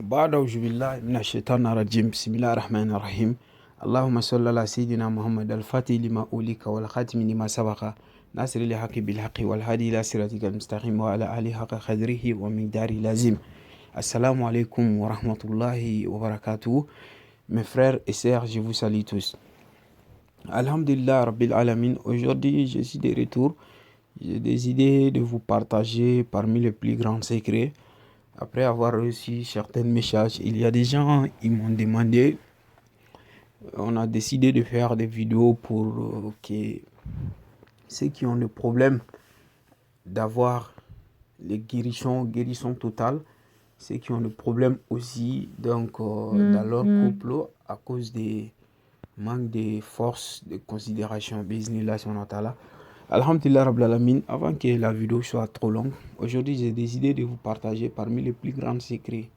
بعد أعوذ بالله من الشيطان الرجيم بسم الله الرحمن الرحيم اللهم صل على سيدنا محمد الفاتح لما أولك والخاتم لما سبق ناصر الحق بالحق والهادي إلى صراطك المستقيم وعلى آله حق قدره ومقداره لازم. Assalamu alaikum wa rahmatullahi wa barakatuh. Mes frères et sœurs, je vous salue tous. Alhamdulillah Rabbil Alamin. Aujourd'hui, je suis de retour. J'ai décidé de vous partager parmi les plus grands secrets. Après avoir reçu certains messages, il y a des gens qui m'ont demandé. On a décidé de faire des vidéos pour que ceux qui ont le problème d'avoir les guérisons totales, ceux qui ont le problème aussi dans leur couple à cause des manque de force, de considération, bismillah subhanahu wa ta'ala. Alhamdulillah Rabbil Alamin, avant que la vidéo soit trop longue, aujourd'hui j'ai décidé de vous partager parmi les plus grands secrets.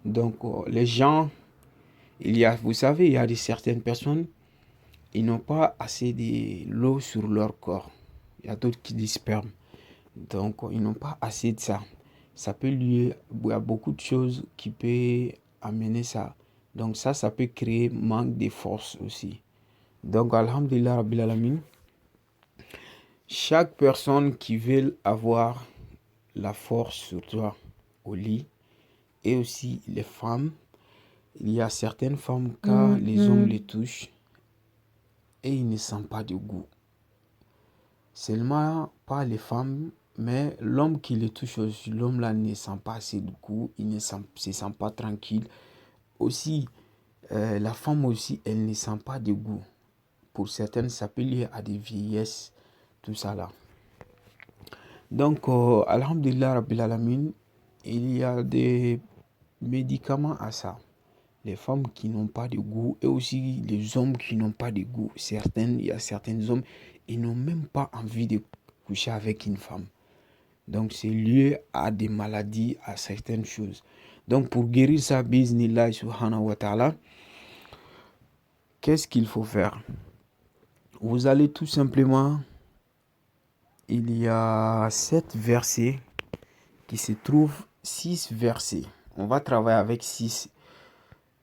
Donc les gens, vous savez, il y a certaines personnes, ils n'ont pas assez de l'eau sur leur corps. Il y a d'autres qui disent sperme. Donc ils n'ont pas assez de ça. Ça peut lier à beaucoup de choses qui peuvent amener ça. Donc ça peut créer manque de force aussi. Donc alhamdulillah Rabbil Alamin, chaque personne qui veut avoir la force sur toi au lit, et aussi les femmes, il y a certaines femmes quand les hommes les touchent et ils ne sentent pas de goût. Seulement pas les femmes, mais l'homme qui les touche aussi, l'homme là ne sent pas assez de goût, il ne se sent pas tranquille. Aussi, la femme aussi, elle ne sent pas de goût. Pour certaines, ça peut lier à des vieillesses, tout ça là. Donc, alhamdulillah Rabbil Alamin, il y a des médicaments à ça. Les femmes qui n'ont pas de goût et aussi les hommes qui n'ont pas de goût. Il y a certains hommes, ils n'ont même pas envie de coucher avec une femme. Donc, c'est lié à des maladies, à certaines choses. Donc, pour guérir ça, bismillah subhanahu wa ta'ala, qu'est-ce qu'il faut faire? Vous allez tout simplement, il y a 7 versets qui se trouvent, 6 versets. On va travailler avec 6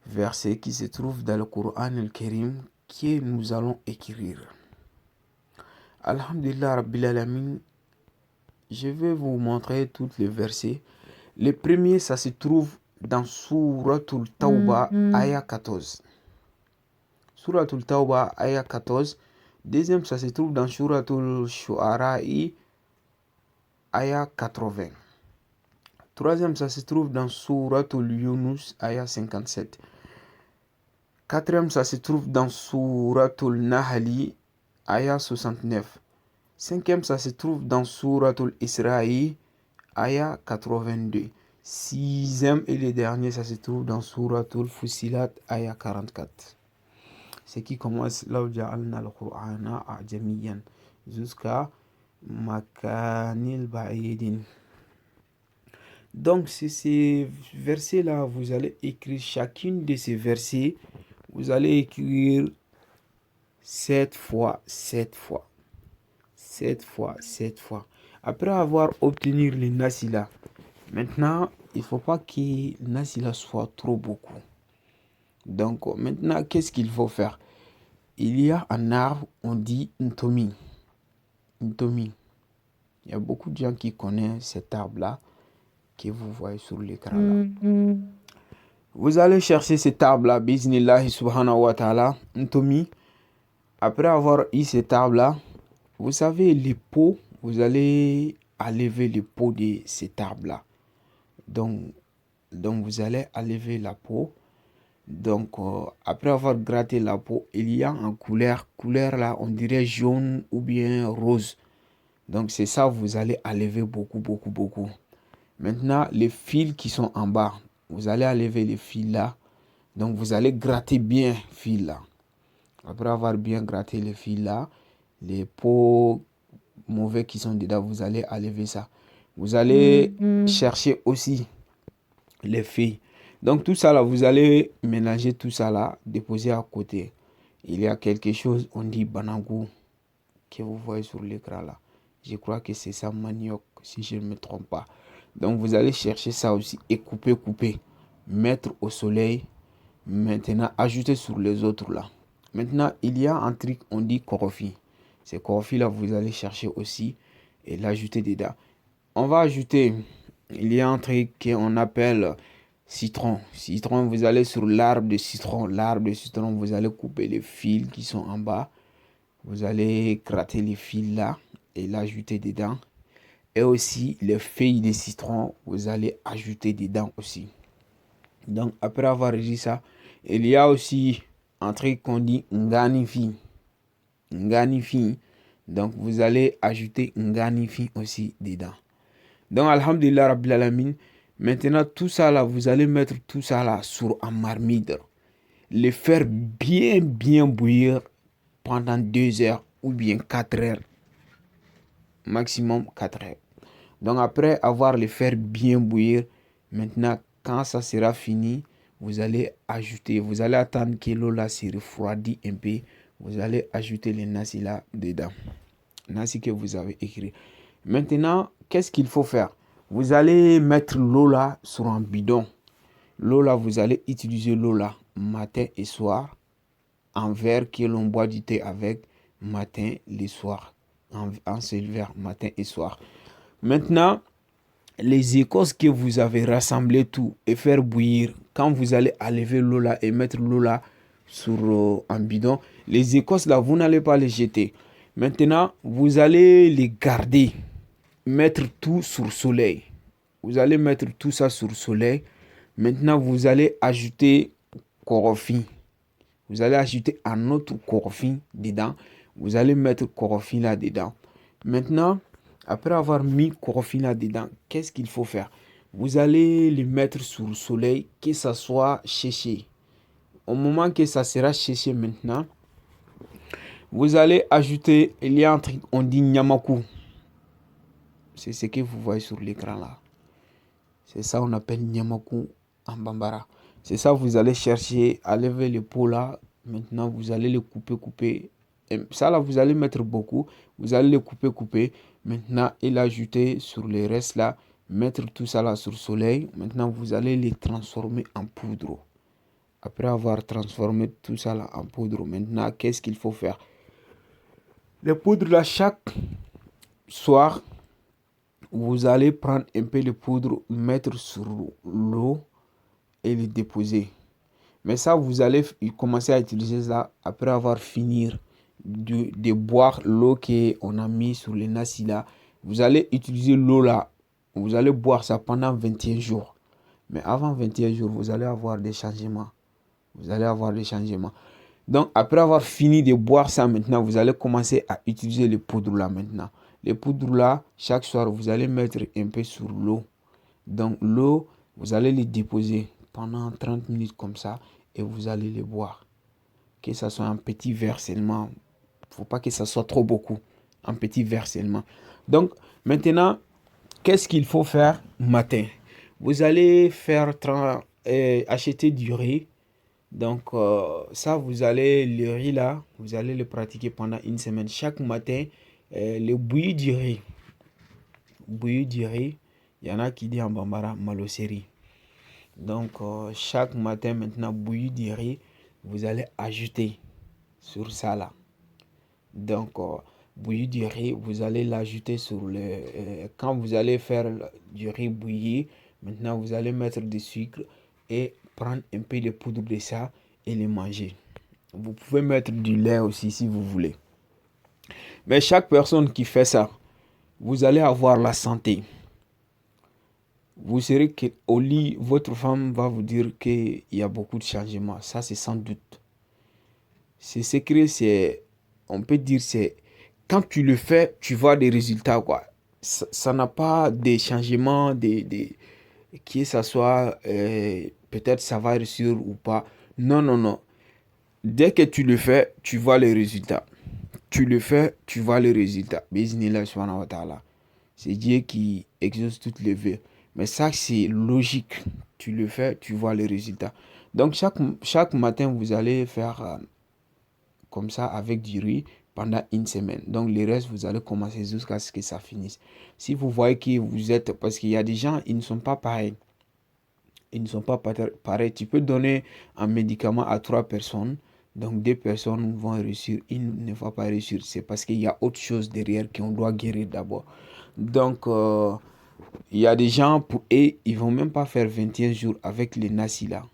versets qui se trouvent dans le Coran al-Karim que nous allons écrire. Alhamdulillah Rabbil Alamin, je vais vous montrer tous les versets. Le premier, ça se trouve dans Suratul Tawbah, ayah 14. Suratul Tawbah, ayah 14. Deuxième, ça se trouve dans Suratul Shu'ara, ayah 80. Troisième, ça se trouve dans Suratul Yunus, ayah 57. Quatrième, ça se trouve dans Suratul Nahli, ayah 69. Cinquième, ça se trouve dans Suratul Isra'i, ayah 82. Sixième et le dernier, ça se trouve dans Suratul Fusilat, ayah 44. Ce qui commence là où ja'alna al-Qur'ana a'jamiyan jusqu'à Makanil Ba'idin. Donc, c'est ces versets-là, vous allez écrire chacune de ces versets. Vous allez écrire 7 fois, 7 fois. 7 fois, 7 fois. Après avoir obtenu le nasila, maintenant, il ne faut pas que le nasila soit trop beaucoup. Donc, maintenant, qu'est-ce qu'il faut faire? Il y a un arbre, on dit ntomi. Ntomi. Il y a beaucoup de gens qui connaissent cet arbre-là que vous voyez sur l'écran là. Vous allez chercher cet arbre-là, bismillah subhanahu wa ta'ala, ntomi. Après avoir eu cet arbre-là, vous savez, les peaux, vous allez enlever les peaux de cet arbre-là. Donc vous allez enlever la peau. Donc, après avoir gratté la peau, il y a en couleur là, on dirait jaune ou bien rose. Donc, c'est ça, vous allez enlever beaucoup, beaucoup, beaucoup. Maintenant, les fils qui sont en bas, vous allez enlever les fils là. Donc, vous allez gratter bien les fils là. Après avoir bien gratté les fils là, les peaux mauvais qui sont dedans, vous allez enlever ça. Vous allez chercher aussi les filles. Donc tout ça là, vous allez mélanger tout ça là, déposer à côté. Il y a quelque chose, on dit banangou, que vous voyez sur l'écran là. Je crois que c'est ça, manioc, si je ne me trompe pas. Donc vous allez chercher ça aussi et couper. mettre au soleil. Maintenant, ajouter sur les autres là. Maintenant, il y a un truc, on dit chlorophyle. C'est chlorophyle là, vous allez chercher aussi et l'ajouter dedans. On va ajouter, il y a un truc qu'on appelle citron. Citron, vous allez sur l'arbre de citron. L'arbre de citron, vous allez couper les fils qui sont en bas. Vous allez gratter les fils là et l'ajouter dedans. Et aussi les feuilles de citron, vous allez ajouter dedans aussi. Donc après avoir dit ça, il y a aussi un truc qu'on dit nganifi. Nganifi. Donc vous allez ajouter nganifi aussi dedans. Donc alhamdulillah rabbil alamin. Maintenant tout ça là, vous allez mettre tout ça là sur un marmite. Le faire bien bouillir pendant 2 heures ou bien 4 heures. Maximum 4 heures. Donc après avoir le faire bien bouillir, maintenant quand ça sera fini, vous allez ajouter, vous allez attendre que l'eau là se refroidit un peu. Vous allez ajouter les nasi là dedans. Nasi que vous avez écrit. Maintenant, qu'est-ce qu'il faut faire? Vous allez mettre l'eau là sur un bidon. L'eau là, vous allez utiliser l'eau là matin et soir. En verre que l'on boit du thé avec matin et soir. En seul verre matin et soir. Maintenant, les écorces que vous avez rassemblées tout et faire bouillir, quand vous allez enlever l'eau là et mettre l'eau là sur un bidon, les écorces là, vous n'allez pas les jeter. Maintenant, vous allez les garder, mettre tout sur le soleil. Vous allez mettre tout ça sur le soleil. Maintenant, vous allez ajouter chlorophyle. Vous allez ajouter un autre chlorophyle dedans. Vous allez mettre chlorophyle là dedans. Maintenant, après avoir mis chlorophyle là dedans, qu'est-ce qu'il faut faire? Vous allez le mettre sur le soleil, que ça soit séché. Au moment que ça sera séché maintenant, vous allez ajouter, il y a un truc, on dit nyamaku. C'est ce que vous voyez sur l'écran là. C'est ça on appelle nyamaku en bambara. C'est ça, vous allez chercher à lever le pot là. Maintenant, vous allez le couper. Et ça là, vous allez mettre beaucoup. Vous allez le couper. Maintenant, et l'ajouter sur le reste là. Mettre tout ça là sur le soleil. Maintenant, vous allez les transformer en poudre. Après avoir transformé tout ça là en poudre, maintenant, qu'est-ce qu'il faut faire? Les poudres là, chaque soir, vous allez prendre un peu de poudre, mettre sur l'eau et les déposer. Mais ça, vous allez commencer à utiliser ça après avoir fini de boire l'eau qu'on a mis sur les nasi là. Vous allez utiliser l'eau là. Vous allez boire ça pendant 21 jours. Mais avant 21 jours, vous allez avoir des changements. Donc, après avoir fini de boire ça maintenant, vous allez commencer à utiliser les poudres là maintenant. Les poudres là, chaque soir, vous allez mettre un peu sur l'eau. Donc, l'eau, vous allez les déposer pendant 30 minutes comme ça et vous allez les boire. Que ça soit un petit verre seulement. Il ne faut pas que ça soit trop beaucoup. Un petit verre seulement. Donc, maintenant, qu'est-ce qu'il faut faire matin? Vous allez acheter du riz. Donc, ça, vous allez, le riz là, vous allez le pratiquer pendant une semaine. Chaque matin, le bouilli du riz. Il y en a qui disent en bambara maloseri. Donc, chaque matin, maintenant, bouilli du riz, vous allez ajouter sur ça là. Donc, bouilli du riz, vous allez l'ajouter sur le... quand vous allez faire du riz bouilli, maintenant, vous allez mettre du sucre et prendre un peu de poudre de ça et le manger. Vous pouvez mettre du lait aussi si vous voulez. Mais chaque personne qui fait ça, vous allez avoir la santé. Vous serez qu'au lit, votre femme va vous dire qu'il y a beaucoup de changements. Ça, c'est sans doute. C'est secret, on peut dire, c'est quand tu le fais, tu vois des résultats, quoi. Ça n'a pas de changements, que ça soit, peut-être ça va réussir ou pas. Non. Dès que tu le fais, tu vois les résultats. Bismillah subhanahu wa ta'ala. C'est Dieu qui exauce toutes les vœux. Mais ça, c'est logique. Tu le fais, tu vois les résultats. Donc, chaque matin, vous allez faire comme ça avec du riz pendant une semaine. Donc, le reste, vous allez commencer jusqu'à ce que ça finisse. Si vous voyez que vous êtes... Parce qu'il y a des gens, ils ne sont pas pareils. ils ne sont pas pareils. Tu peux donner un médicament à 3 personnes, donc 2 personnes vont réussir, une ne va pas réussir. C'est parce qu'il y a autre chose derrière qu'on doit guérir d'abord. Donc, il y a des gens, pour eux, ils vont même pas faire 21 jours avec les nasi là.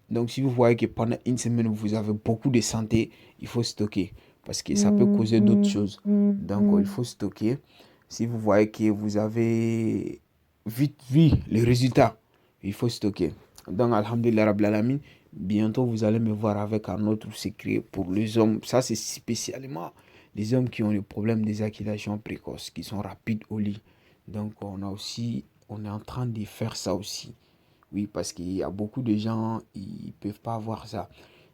Donc, si vous voyez que pendant une semaine, vous avez beaucoup de santé, il faut stocker. Parce que ça peut causer d'autres choses. Donc, il faut stocker. Si vous voyez que vous avez vite vu les résultats, il faut stocker. Donc, Alhamdulillah Rabbil Alamin, bientôt vous allez me voir avec un autre secret pour les hommes. Ça, c'est spécialement les hommes qui ont le problème d'éjaculation précoce, qui sont rapides au lit. Donc, on est en train de faire ça aussi. Oui, parce qu'il y a beaucoup de gens, ils ne peuvent pas avoir ça.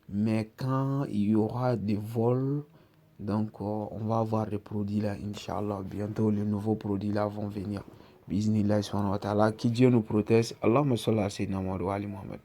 Mais quand il y aura des vols, donc on va avoir des produits là, Inch'Allah. Bientôt, les nouveaux produits là vont venir. Bismillah, subhanahu wa ta'ala. Qui Dieu nous protège. Allahumma salli ala sayyidina Muhammad wa ali Muhammad.